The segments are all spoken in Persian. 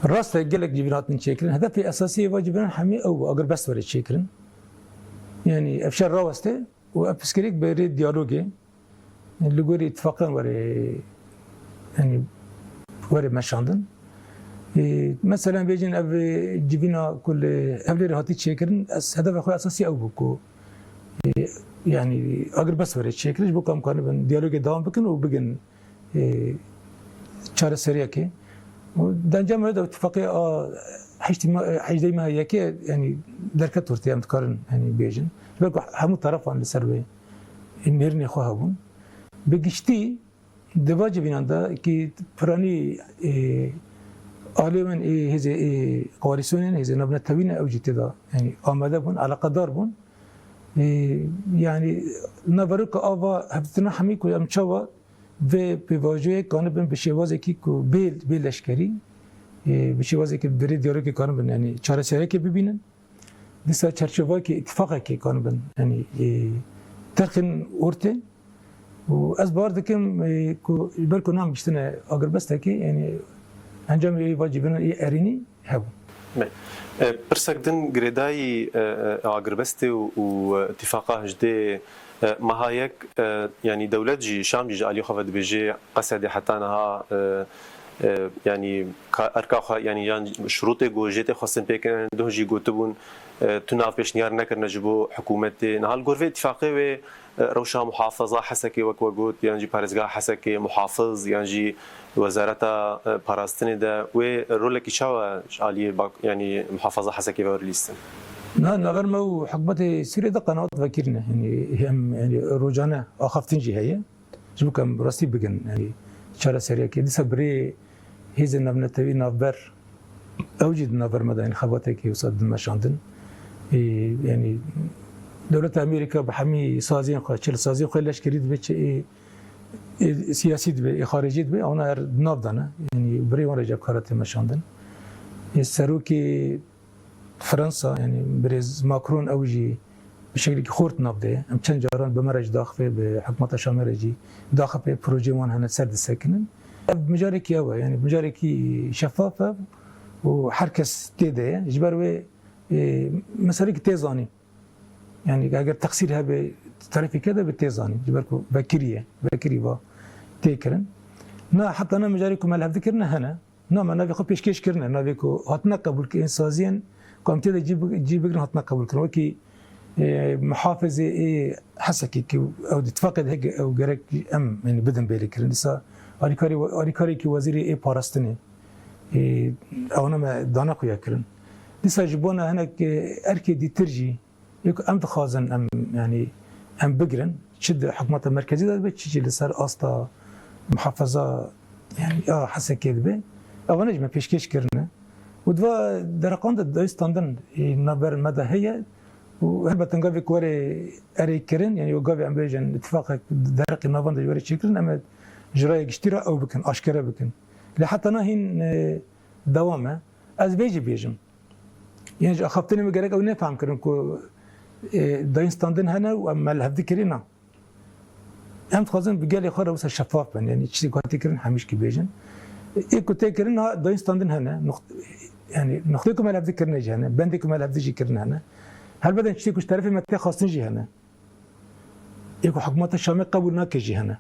راست قالك جبنات من شكل هدف أساسي واجبنا حمي أو أقرب بس ورد شكل يعني أفشل راوسته وأبسكريك بريد ديالوجي اللي قولي اتفاقا وري يعني وري مشاندن مثلا بيجين أب جبنا كل قبل رهاتي شكل هدف أخوي أساسي أو بكو يعني أقرب بس ورد شكل بكو أمكانه بين ديالوجي دوام بكن وبجن شارع سريع كي ودانجام هذا اتفاقية حجدي ما هي كي يعني دركت ورتي متقارن يعني بيجن بقى هم طرف عن السروي الميرني خوهبون بقشتي دواجه بيناندا كي فراني عالماً هذا قوارسونين هذا نبنا توينا أو جتدا يعني آماده بون على قدر بون يعني نبرك آوا هبتنا حمي كل أمشوا و بواجه كانبن بشوازی که بیل لشکری بشوازی که برای دیاری که کانبن یعنی چهار سری که ببینن دیسا چرچوبایی که اتفاقی که کانبن یعنی ترخن ورته و از بار دکم کو برکو نام بیشتره اگر بس که یعنی انجام واجبنا ارینی هبو. برسکدن گردای اگر و اتفاقه هجده مهايك يعني دولة جي شام جي علي خفض بيجي قصدي حتى انها يعني اركا يعني شروط جوجيت خاصن بكن ده جي غوتبون تناف باش نيار نكر نجبو حكومتي نهال غرفه اتفاقيه روشا محافظه حسكي وكوغوت يعني جي بارزغا حسكي محافظ يعني جي وزارة باراستني ده ورولك شاو علي يعني محافظه حسكي ورليستن نغير ما حكومة سوريا ده قنوات فكرنا يعني هم يعني روجانا أخافتين جي هي جبوا كم راسي بجن يعني شارع سريع كده سبري هذا نبنا تبي نافبر أوجد نافبر مدى يعني خباتك يوصل مشاندن يعني دولة أمريكا بحمي سازين خاشل سازين خلش كريد بتش سياسي به خارجي به أنا نافدنا يعني بري وانا جاب خارطة مشاندن السروكي فرنسا يعني بريز ماكرون أوجي بشكل خورت نبضه ام چند جاران بمرج داخل بحكومة شامرجي داخل ببروجي وان هنا سرد السكنن بمجاري كيوا يعني بمجاري كي شفافة وحركس تيدا جبر مسارك تيزاني يعني اگر تقصيرها بطريقة كذا بالتيزاني جبركو بكري با تيكرن نا حتى انا مجاريكم مال ذكرنا هنا نا ما نبي خو بيشكيش كرنا نبيكو هاتنا قبول كإنسازيا قام تيدا جيب بقرن هاتنا قبول كرنا وكي محافظة حسكي أو تفقد هيك أو جرك أم يعني بدن بالكرن لسه أريكاري كي وزير باراستني أو أنا ما دانا خويا كرن لسه جبونا هناك أركي دي ترجي يك أم تخازن أم يعني أم بقرن شد حكومة المركزية ده بتشجي لسه أستا محافظة يعني حسكي ده أو أنا جم بيشكيش كرنا ودوا درقان ده استندن نبر مدى هي وهل تنقابي كوري أري كرن يعني وقابي عم بيجن اتفاق درق النافان ده يوري شكرن أما جرايك اشتراء أو بكن أشكره بكن لحتى ناهين دوامه از بيجن يعني أخفتني مجرد أو نفهم كرن كو داين ستاندن هنا وأما الهفدي كرينا هم تخازن بقالي خارج وصل شفاف بن يعني تشتي قاتي كرن حميش كي بيجن إيه كنت كرن داين ستاندن هنا يعني نخطيكم الهفدي كرن يجي هنا بندكم الهفدي يجي كرن هنا هل بدنا نشتري كوش تعرفي متى خاصين جي هنا يكو حكومات الشام قبول ناكجي هنا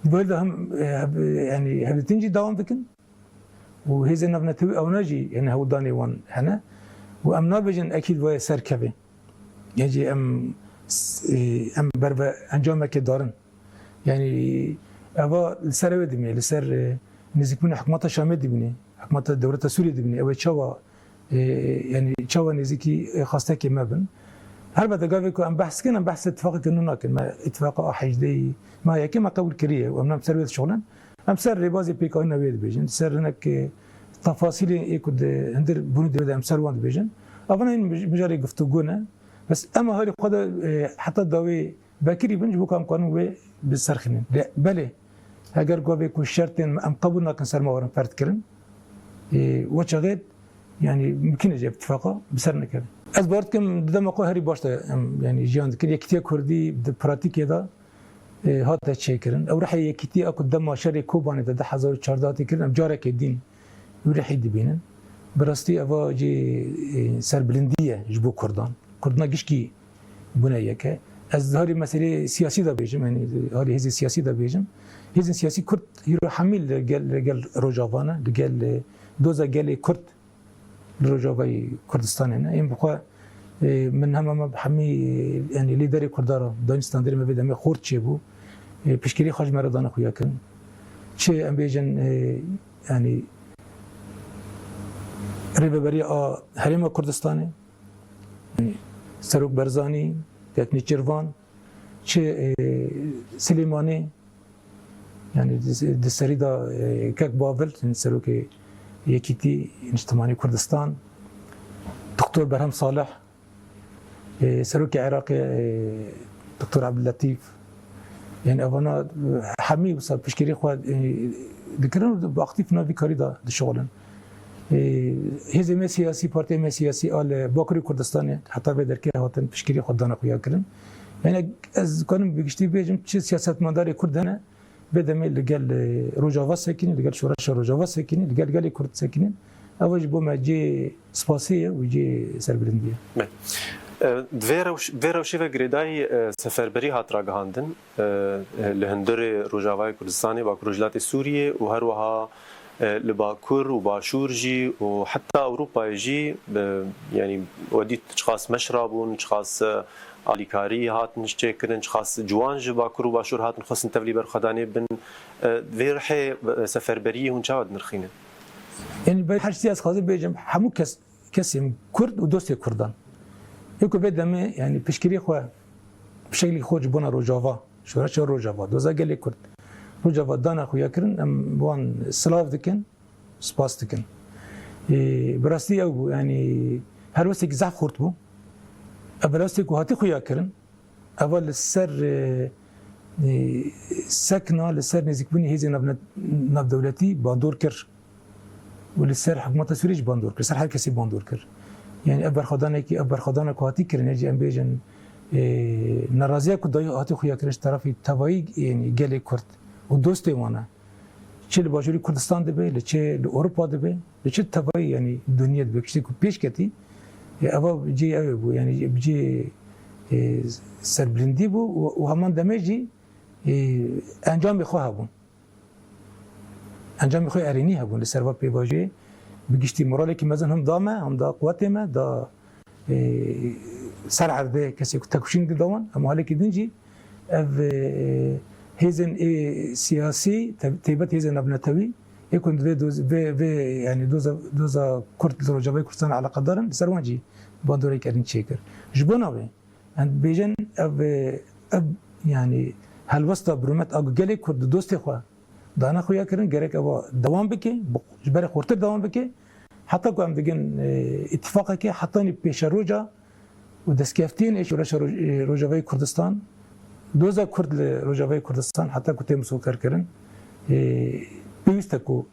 بقول هم يعني هبتنجي دوام بكن وهذا نبنا توي او ناجي يعني هو داني وان هنا وامنا بجن اكيد ويا سركبه يجي ام بربا انجام دارن يعني ابا السر دمي السر نزيك من حكومات الشام دمني حكومات الدوله سوريا دمني او تشوا يعني تشوا نزيكي خاصه كي مبن هل بدأ قال لكم أم بحث كنا بحث اتفاق كأنه ناكل ما اتفاق حجدي ما يكي ما قبل كريه وأمنا مسروي شغلنا أم سر ربازي بيكونا ويد بيجن سر هناك تفاصيل يكود هندر بنود بدأ أم سر وان بيجن أظن مجاري قفتوجونا بس أما هاري قد حتى الدواء بكري بنج بكام كانوا بالسرخنين لا بله هجر قابي كل شرط أم قبل ناكن سر ما ورم فرد كرن وشغل يعني ممكن يجيب اتفاقه بسرنا كذا از باردكم دم اقو هری باشته يعني جیان دکر یکتی کردی د پراتیک دا هات چه کردن او رح یکتی اكو دم شر کوبان ده 2014 کردن جاره که دین ورحي دبينن براستي أفا جي سربلندية جبو كردان كردنا جشكي بنايك از هاري مسألة سياسي دا بيجم يعني هاري هذه سياسي دا بيجم هذه سياسي كرد يرو حمل رجال روجافانا رجال دوزا جال كرد روجافاي كردستان هنا يم بقى من هم ما بحمي يعني ليدري كردارا دانستان دري ما بيدم خورد شيبو بشكري خارج مردان خويا كن شيء ام بيجن يعني ريبري هرم كردستاني يعني سروك برزاني تكني چروان چه سليماني يعني دسريدا كاك بابل سروك يكيتي اجتماعي كردستان دكتور برهم صالح سروك عراقي دكتور عبد اللطيف يعني أبانا حمي وصار بشكري خواد ذكرنا بأكتيف نافي كاريدا الشغلن هذا ما سياسي بارتي ما سياسي آل باكري كردستان حتى بدر كه هاتن بشكري خدانا خويا كرن يعني از كانم بيجتي بيجم چه سياست مدار كردنا بدم لقال روجافا ساكنين لقال شورش روجافا ساكنين لقال كرد ساكنين أواج بوما جي سباسية وجي سربلندية. دویره و شیوه گریدای سفربری هات را گهاندن لهندر روجاوای کردستانی با کروجلات سوریه و هر وها لباکور و باشور جی و حتی اروپا جی يعني وديت اشخاص مشربون اشخاص آلیکاری هاتن چکرن اشخاص جوان جی باکور و باشور هاتن خاصن تبلی برخدانی بن دویره سفربری هون چاود نرخینه يعني بحاجة سياسة خاصة بيجم حمو كسم كرد ودوست كردان يكو بدمه يعني بشكري خو بشكل خوج بنا روجافا شورش روجافا دوزا قال كرد روجافا دانا خويا كرن ام بوان سلاف دكن سباس دكن براستي او يعني هر وسك زعف خورت بو ابلاستيك وهاتي خويا كرن اول السر سكنه للسر نزيك بني هيزي ناب دولتي باندور كر وللسر حكومه سوريج باندور كر سر هر كسي باندور كر يعني أبر خدانه که هاتی کرنه جی ام بیجن ناراضیه که دایی هاتی خویا کرنش طرفی توایی يعني گلی کرد و دوستی وانه چه لباجوری کردستان دبی لچه لأوروپا دبی لچه توایی يعني دنیا دبی کشتی که پیش کتی اوا جی اوی بو يعني بجی سربلندی بو و همان دمه جی انجام بخواه بون انجام بخواه ارینی هبون لسروا پی باجی بگشتی مورالی که مثلا هم دامه هم دا قوته ما دا سرعت به کسی که تکوشین دادن اما حالی که دنجی اف هیزن سیاسی تیبت هیزن ابنتوی يكون في يعني دوزا كرت الرجبي كرتان على قدرن سروانجي باندوري كارين تشيكر جبونا بي عند بيجن اب يعني هل وسط برومت اق جلي كرد دوستي خو دانا خويا كرن جرك ابا دوام بكي جبر خورت دوام بكي حتى قام دقن اتفاقك حطاني بيشروجا ودسكيفتين ايش رجبي كردستان دوزا كرد رجبي كردستان حتى كنت مسوكر كرن بيستكو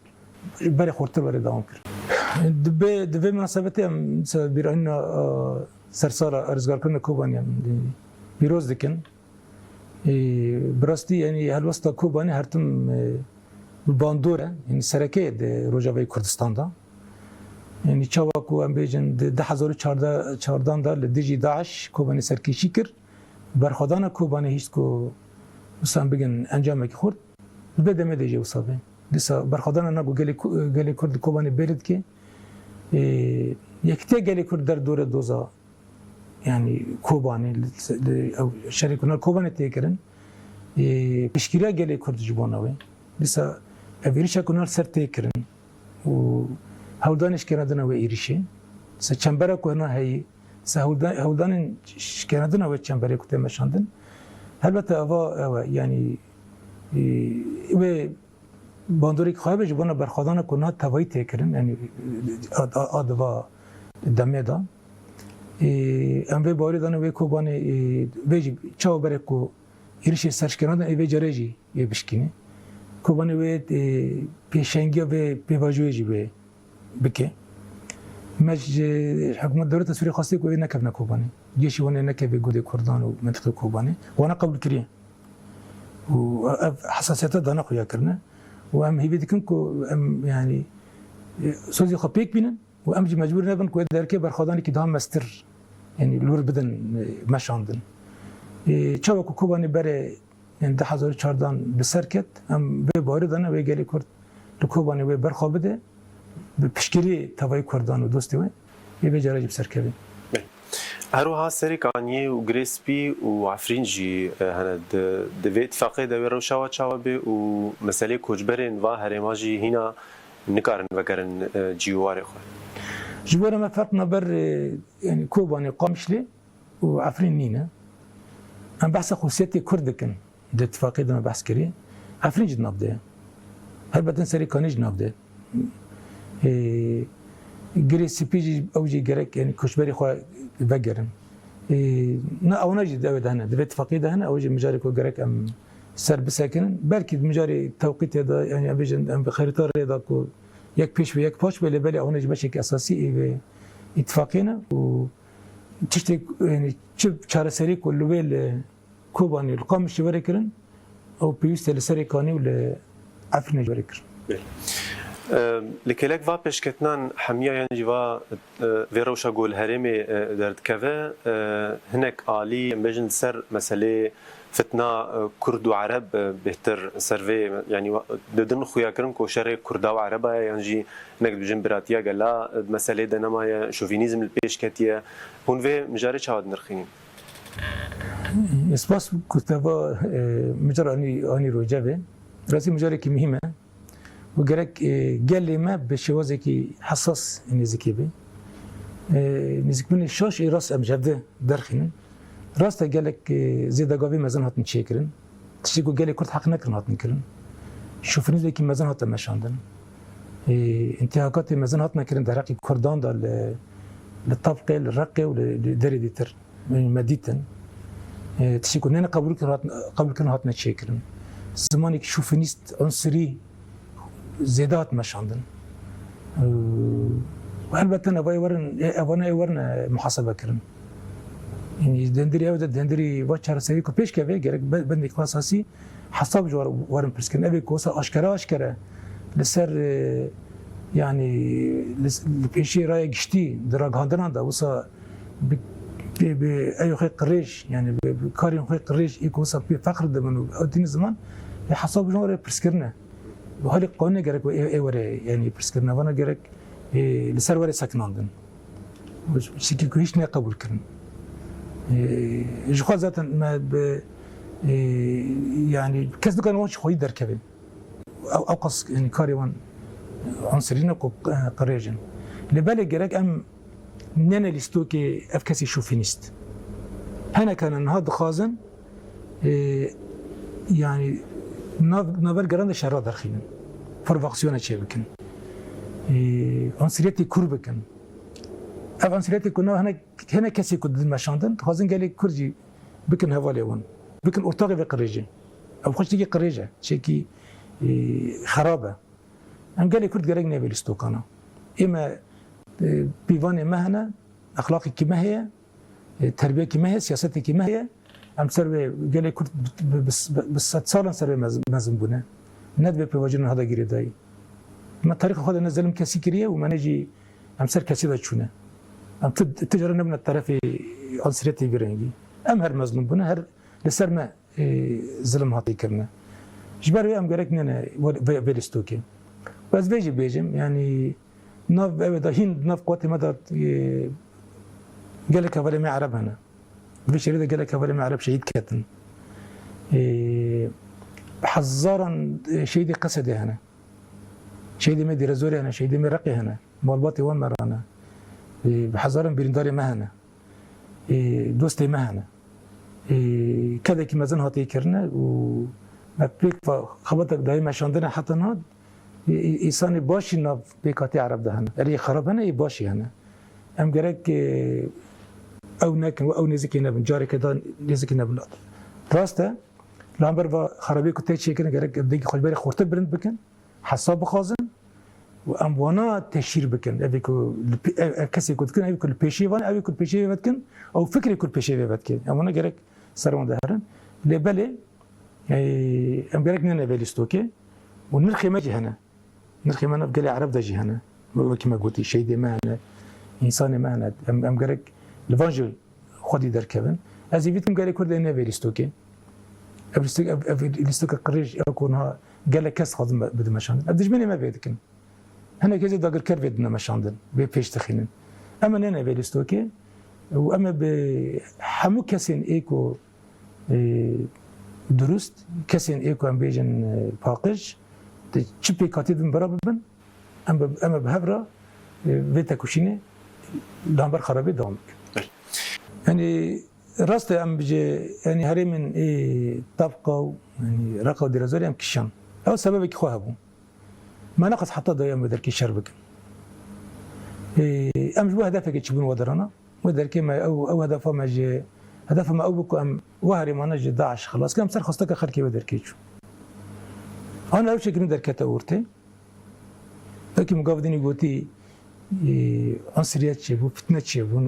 بري خورتر بري دوام كر دبي مناسبتي بيرنا سرسارة ارزگار كرنا كوباني بيروز دكن براستي يعني هالوسطى كوباني هرتم باندوره يعني سركه رجبي كردستان دا يعني چاواکو ام بیجن 2014 دا لدیجی داعش کوبانی سرکشی کر برخدان کوبانی هیچ کو مثلا بگن انجام کی خورد بده مدیجی وصابه لسه برخدان نگو گلی کرد کوبانی بلد که یکتی گلی کرد در دور دوزا يعني كوباني او شركنا كوباني تيكرن بشكيرا گلی کرد جبانوي لسه افيريشا كنا سر تيكرن و هودانش كندنا وإيريشة سچمبرا كنا هي سهودان كندنا وچمبرا كده مشاندن البته اوا يعني و باندوری خواهی جبنا برخدان كنا توایی تکرن يعني آدوا دمه دا ام وی باری دانه وی کوبانه وی چاو برکو ایرش سرش کردن ای وی جریجی یه بشکینه کوبانه وی پیشنگی و پیواجویی به بکه مج حکومت دولت سوریه خواسته که نکرد کوبانه جیشی ونه نکرد به گود کردان و منطقه کوبانه و انا قبول کردیم و حساسیت دانه خویا کردن و ام هیچ دیدیم که ام يعني سوزی خو پیک بینن و ام جی مجبور نبن که درکه برخوادانی که دام مستر یعنی لور بدن مشاندن چاو کو کوبانی بره یعنی 2014 بسر کت ام به باردانه و گلی کرد تو کوبانی و برخواد بده به پیشگیری توای کردان و دوستی و یه به جراجی بسر کبین هروها سری کانی و گریسپی و عفرینجی هند دوی اتفاقی دوی روشاوا چاوبه و مسئله کجبرین و هرماجی هینا نکارن وگرن جیواره خود جواره ما فرق نبر يعني كوباني قامشلي وعفرين نينا أنا بحث خصوصيتي كردكن ده اتفاقية ده ما بحث كريه عفرين جد نبدأ هل بدن سري كاني جد نبدأ جري سي بي جي أو جي جرك يعني كشبري خوا بجرن نا أو نجد ده هنا ده اتفاقية ده هنا أو جي مجاري كو جرك أم سر بساكن بلكي مجاري توقيت هذا يعني أبيجن أم بخيرتار هذا كو یک پیش و یک پاش بله آنش باشه که اساسی و اتفاقیه و تشتی یعنی چه چهار سری کلو بیل کوبانی القامش جوری کردن او پیوست لسری کانی و لعفن جوری کردن. لکلک و پیشکتنان حمیه یعنی جوا ویروشا گول هرمی درد کهه هنک عالی بجن سر مسئله فتنة كرد وعرب بهتر سرفي يعني ددن خويا كرن كوشر كردا وعربا يعني نقد بجنبراتيا قال مسألة دنما شوفينيزم البيش كاتيا هون في مجاري شهاد نرخين اسباس كتابة مجرى اني روجابه راسي مجاري كي مهمة وقالك قال لي ما بشوازي كي حساس اني زكيبي نزك من الشاش راس امجده درخين راسته قالك زيدا قابي مازن هات نشيكرن تشيكو قالي كرت حق نكرن هات نكرن شوفني زي كي مازن هات مشاندن انتهاكات مازن هات نكرن درقي كردان دا للطبقه للرقي ولدري ديتر مديتن تشيكو نانا قبل كرن هات نشيكرن زمانك شوفنيست عنصري زيدات مشاندن والبته ابانا ورن محاسبه كرن يعني دندري أو دندري باشر سريكو بيش كذا جرك بدني كلاساسي حساب جوار ورم برسكن أبي كوسا أشكره لسر يعني البيشي راي جشتي دراج هندران ده وصا بأي خي قريش يعني بكارين خي قريش يكوسا بفقر ده منو أدين زمان حساب جوار برسكرنا وهالي قانون جرك أي ورا يعني برسكرنا وانا جرك لسر ورا سكناندن وشكل كويش نقبل كرن جو ذاتا ما يعني كذا كان واش خوي دركبه او قص يعني كاريوان عنصرين قريجن لبالي جراك ام نانا ليستوكي افكاسي شوفينيست هنا كان هذا خازن يعني نافل جراند شرا درخين فورفاكسيون اتشي بكن عنصريتي كوربكن عنصريتي كنا هنا كسي كود مشاندن خازن قال لي كرجي بكن هوالي ون بكن ارتاقي في قريجه او خش تيجي قريجه شيكي خرابه ام قال لي كرد قريجنا بالستوكانا اما بيفاني مهنه اخلاقي كما هي تربيه كما هي سياستي كما هي ام سربي قال لي كرد بس صار سربي مازنبونه ندبي بوجهنا هذا جريداي ما الطريقه خذ نزلم كاسي كريه وما نجي ام سر كاسي ذا شونه ام تجرنا من الطرف عنصريتي برينجي ام هر مظلوم بنا هر لسر ما ظلم هاتي كرنا جبر ام قالكني انا بيلستوكي بس بيجم يعني ناف بدا هند ناف قوتي مدى قال لك ولا ما عرب هنا في شريده قال لك ولا ما عرب شهيد كاتن حزارا شهيدي قصدي هنا شهيدي مدي رزوري هنا شهيدي مرقي هنا مالباتي وين مرانا بحزارا برنداري ما هنا دوستي ما هنا كذا كي مازن هاتي كرنا و بيك خبطك دايما شاندنا حتى ناد إنسان باشي ناف بيكاتي عرب ده هنا اللي خرب هنا باشي هنا أم جرك أو ناكن أو نزكي نبن جاري كذا نزكي نبن راسته لامبر خرابي كنت شيء كنا جرك بدي خل بالي خورت برند بكن حساب خازن وأم وانا تشير بكن أبيكو كسي كنت كن أبيكو البيشي وان أبيكو البيشي بتكن أو فكري كل بيشي بتكن أم وانا جرك سرون دهرن لبالي أم جرك ننا بالي ستوكي ونرخي ما جي هنا نرخي ما نبقى لي عرب ده جي هنا والله كما قلتي شيء دي مهنة إنسان مهنة أم قرك الفانجل خدي دركبن أزيفيتكم قال كرد إنه فيريستوكي أفريستوك قريش أكونها قال كاس خادم بدو مشان أبدش مني ما بيدكن هنا كذا داقر كرفي بدنا مشاندن بيش تخينن أما أنا فيريستوكي وأما بحمو كاسين إيكو درست كاسين إيكو أم بيجن باقش تشبي كاتيدن برابن أما بهبرة فيتا كوشيني لامبر خرابي دامك يعني راست أم بيجي يعني هري من طبقة يعني رقة ودرازوري أم كشان أو سبب كي خوابو ما نقص حتى ضيام بدر كي شربك أم جو هدفك تشبون ودرانا ودر كي ما أو هدفه ما جي هدفه ما أوبكو أم وهري ما نجي داعش خلاص كلام صار خاصتك آخر كي بدر كيشو أنا روش كني در كتا أورتي لكن مقابدين يقولي عنصريات شبو فتنة شبون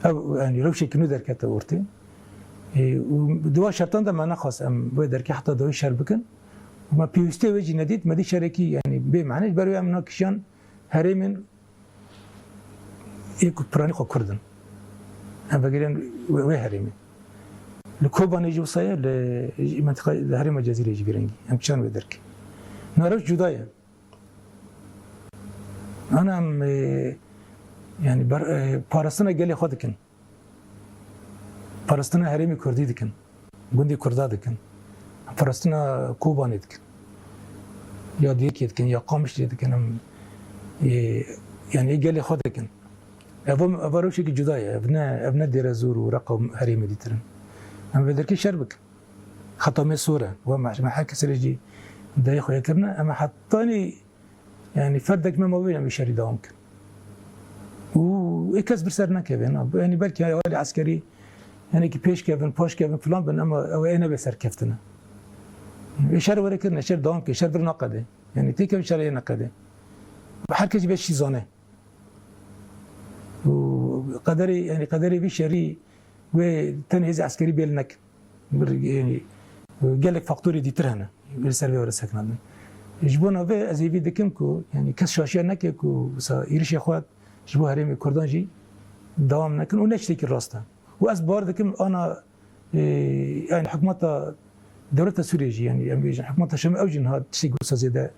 أو يعني روش كني در كتا أورتي ودوا شرطان ده ما نخص أم بدر كي حتى دوي شربكن وما بيوستي وجي نديت ما دي شركي يعني بمعنى بروا أم ناكشان هري من يكو براني خو كردن أنا بقولن وهري من لكوبان يجي وصايا لمنطقة الهرم الجزيرة يجي بيرنجي أم كشان بدرك نعرف جدايا أنا يعني بارستنا قال لي خدكن بارستنا هرمي كردي دكن جندي كردا دكن بارستنا كوبان دكن يا ديك يدكن يا قامش دكن يعني قال لي خدكن أبغى شيء جدايا ابنا ديرازور ورقم هرمي ديترن أما بدركي شربك خطامي صورة وما حكي سرجي دايخو يكرنا أما حطاني يعني فردك ما بينا بشري دوامك وإكاس برسرنا كيفين يعني بلكي هاي والي عسكري يعني كي بيش كيفين باش كيفين فلان بن أما أو أنا بسر كفتنا يشر ولا كرنا شر دوامك يشر برناقده يعني تيك بشر ينقده بحركة بيش شي زانه وقدري يعني قدري بشري وتنهيز عسكري بيلنك يعني قال لك فاكتوري دي ترهنا بالسربي ولا سكننا جبونا في ازيفي دكمكو يعني كاس شاشيه نكيكو يرشي اخوات جبو هرمي كردانجي دوام نكن ونشتكي الراستا واسبار دكم انا يعني حكومه دوله سوريا يعني حكومه شمال اوجن هاد تشي زياده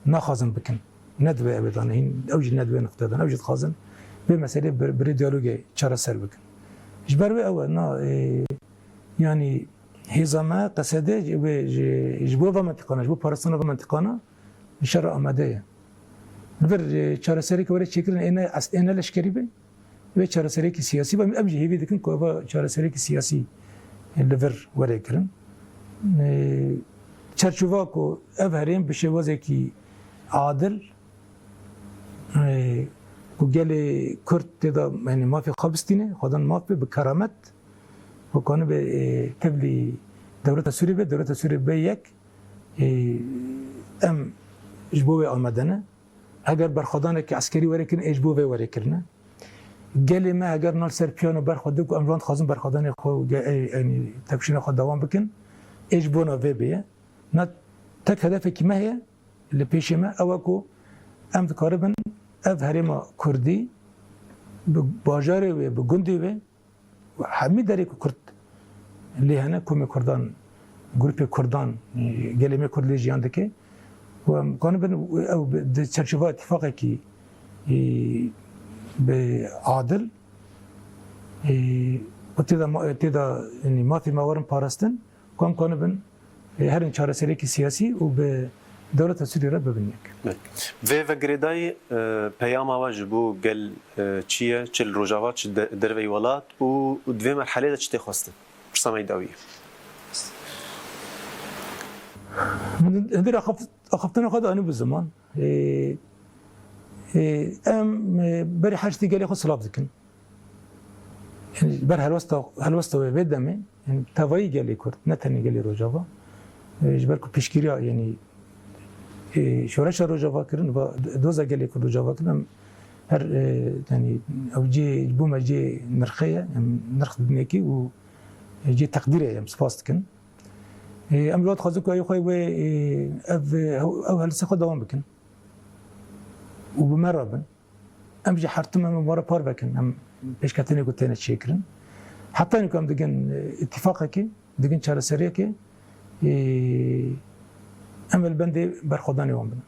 ناخذن بكن ندوه ابدا هين اوجن ندوه نقطه اوجد خازن بمساله بريديولوجي تشارا سر بكن جبروي أول يعني هزما قصده جبوا في منطقنا جبوا بارسنا في منطقنا بشرع أمادية نبر شارع سريك ورد شكرن أنا لشكري بي وشارع سريك سياسي بام أبجي هيفي دكن كوبا شارع سريك سياسي الليفر ورد كرن شرشوفاكو أفهرين بشوازكي عادل وقال كرد تدا يعني ما في خبستينه خدان ما في بكرامات وكان بتبلي دولة سوريا بيك ام جبوه آمدنه اگر برخدانك عسكري وركن اجبوه وركرنا قال ما اگر نال سر بيانو برخدك امران خازم برخدان خو يعني تكشين خو دوام بكن اجبونا في بيه نا تك هدفك ما هي اللي بيشما اوكو ام تقريبا اف هرما كردي باجاري و بجندي و همي داري كرد اللي هنا كومي كردان جروب كردان جلمي كرد ليجي عندك وكانوا بن او بتشرشوا اتفاقي كي بعادل وتدا يعني ما في موارد باراستن كانوا بن هرن چاره سريكي سياسي وب دولة سوريا رب بنيك. في فجرداي بياما واجبو قال تشيا تشل روجافات دربي ولات ودفي مرحلة تشتي خواستن برسامي داوية. هندير أخفتنا خذ أنا بالزمان. أم بري حاجتي قال لي خذ صلاة ذكن. يعني بر هالوسطة بدمي يعني تفاي قال لي كرت نتني قال لي روجافا. جبركو بيشكيريا يعني شورش روجافا كرن و دوزا قال لي روجافا كرن هر يعني او جي بوما جي نرخيه نرخ بنيكي و جي تقديريه يعني سباست كن ام لوت خازوكو اي خوي او هل سخو دوام بكن وبمرة ام جي حرتم من ورا بار بكن ام ايش كاتني قلت انا تشيكرن حتى انكم دقن اتفاقك دقن شهر سريك ام البندي برخداني ومن